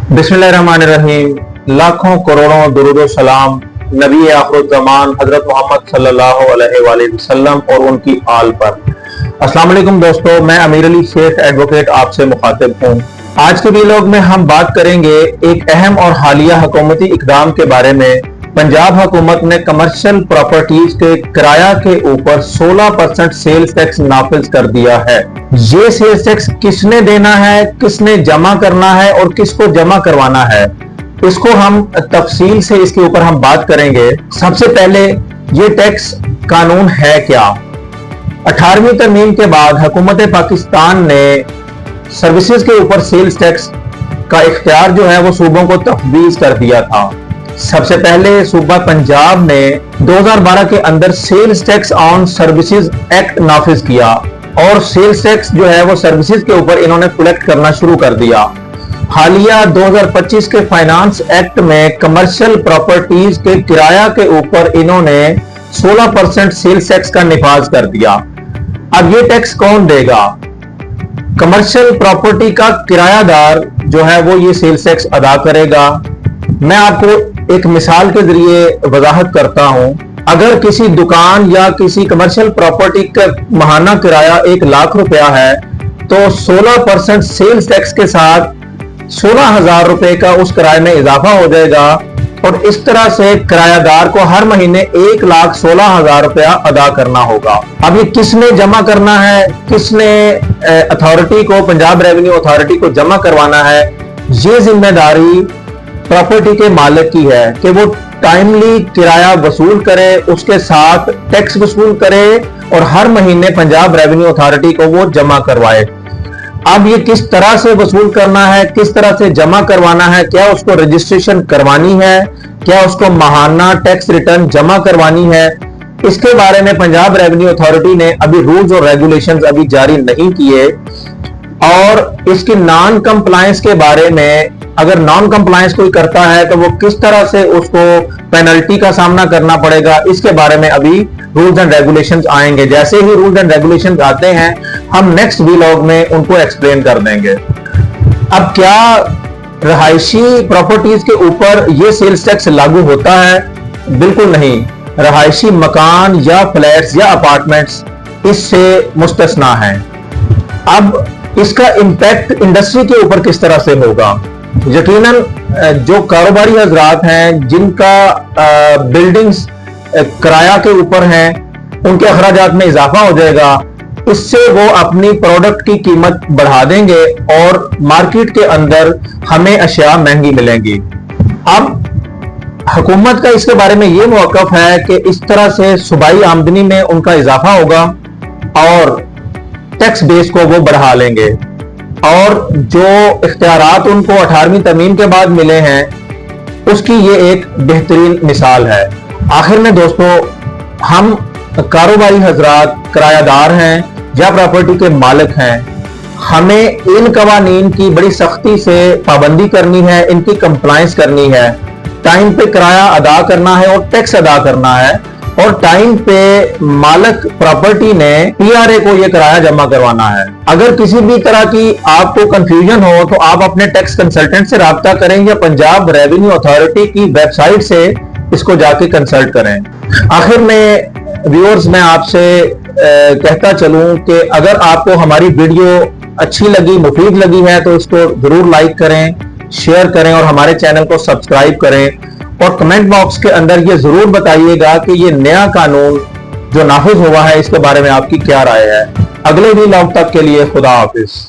बिस्मिल्लाहिर्रहमानिर्रहीम। लाखों करोड़ों दुरूद सलाम नबी आखिरुज़्ज़मान हजरत मोहम्मद सल्लल्लाहु अलैहि वसल्लम और उनकी आल पर। अस्सलाम वालेकुम दोस्तों, मैं अमीर अली शेख एडवोकेट आपसे मुखातिब हूँ। आज के वीलॉग में हम बात करेंगे एक अहम और हालिया हुकूमती इक़दाम के बारे में। पंजाब हुकूमत ने कमर्शियल प्रॉपर्टीज के किराया के ऊपर 16% सेल्स टैक्स नाफिज कर दिया है। ये सेल्स टैक्स किसने देना है, किसने जमा करना है और किसको जमा करवाना है, इसको हम तफसील से इसके ऊपर हम बात करेंगे। सबसे पहले ये टैक्स कानून है क्या। 18वीं तरमीम के बाद हुकूमत पाकिस्तान ने सर्विसेज के ऊपर सेल्स टैक्स का इख्तियार जो है वो सूबों को तफवीज कर दिया था। सबसे पहले सूबा पंजाब ने 2012 के अंदर sales tax on services act नाफिज किया और सेल्स टैक्स जो है वो सर्विसेज के ऊपर इन्होंने कलेक्ट करना शुरू कर दिया। हालिया 2025 के फाइनेंस एक्ट में कमर्शियल प्रॉपर्टीज के किराया के ऊपर इन्होंने 16% सेल्स टैक्स का निफाज कर दिया। अब ये टैक्स कौन देगा? कमर्शियल प्रॉपर्टी का किरायादार जो है वो ये सेल्स टैक्स अदा करेगा। मैं आपको एक मिसाल के जरिए वजाहत करता हूं। अगर किसी दुकान या किसी कमर्शियल प्रॉपर्टी का माहाना किराया 1 लाख रुपया है तो 16% सेल्स टैक्स के साथ 16,000 रुपए का उस किराए में इजाफा हो जाएगा और इस तरह से किरायादार को हर महीने 1,16,000 रुपया अदा करना होगा। अब ये किसने जमा करना है, किसने अथॉरिटी को, पंजाब रेवेन्यू अथॉरिटी को जमा करवाना है? ये जिम्मेदारी प्रॉपर्टी के मालिक की है कि वो टाइमली किराया वसूल करे, उसके साथ टैक्स वसूल करे और हर महीने पंजाब रेवेन्यू अथॉरिटी को वो जमा करवाए। अब ये किस तरह से वसूल करना है, किस तरह से जमा करवाना है, क्या उसको रजिस्ट्रेशन करवानी है, क्या उसको माहाना टैक्स रिटर्न जमा करवानी है, इसके बारे में पंजाब रेवेन्यू अथॉरिटी ने अभी रूल्स और रेगुलेशंस अभी जारी नहीं किए। और इसकी नॉन कंप्लायंस के बारे में, अगर नॉन कंप्लायंस कोई करता है तो वो किस तरह से उसको पेनल्टी का सामना करना पड़ेगा, इसके बारे में अभी रूल्स एंड रेगुलेशंस आएंगे। जैसे ही रूल्स एंड रेगुलेशंस आते हैं हम नेक्स्ट वीलॉग में उनको एक्सप्लेन कर देंगे। अब क्या रहायशी प्रॉपर्टीज के ऊपर ये सेल्स टैक्स लागू होता है? बिल्कुल नहीं। रहायशी मकान या फ्लैट्स या अपार्टमेंट्स इससे मुस्तस्ना है। अब इसका इंपैक्ट इंडस्ट्री के ऊपर किस तरह से होगा? यकीनन जो कारोबारी हजरात हैं जिनका बिल्डिंग्स किराया के ऊपर हैं, उनके अखराजात में इजाफा हो जाएगा। इससे वो अपनी प्रोडक्ट की कीमत बढ़ा देंगे और मार्केट के अंदर हमें अशिया महंगी मिलेंगी। अब हुकूमत का इसके बारे में ये मौक़िफ़ है कि इस तरह से सूबाई आमदनी में उनका इजाफा होगा और टैक्स बेस को वो बढ़ा लेंगे और जो इख्तियारात उनको 18वीं तरमीम के बाद मिले हैं उसकी ये एक बेहतरीन मिसाल है। आखिर में दोस्तों, हम कारोबारी हजरात किरायादार हैं या प्रॉपर्टी के मालिक हैं, हमें इन कवानीन की बड़ी सख्ती से पाबंदी करनी है, इनकी कंप्लायंस करनी है। टाइम पे किराया अदा करना है और टैक्स अदा करना है और टाइम पे मालिक प्रॉपर्टी ने पीआरए को ये किराया जमा करवाना है। अगर किसी भी तरह की आपको कंफ्यूजन हो तो आप अपने टैक्स कंसल्टेंट से राब्ता करें या पंजाब रेवेन्यू अथॉरिटी की वेबसाइट से इसको जाके कंसल्ट करें। आखिर में व्यूअर्स, मैं आपसे कहता चलूं कि अगर आपको हमारी वीडियो अच्छी लगी, मुफीद लगी है तो इसको जरूर लाइक करें, शेयर करें और हमारे चैनल को सब्सक्राइब करें और कमेंट बॉक्स के अंदर ये जरूर बताइएगा कि ये नया कानून जो नाफिज हुआ है इसके बारे में आपकी क्या राय है। अगले वीलॉग तक के लिए खुदा हाफिज।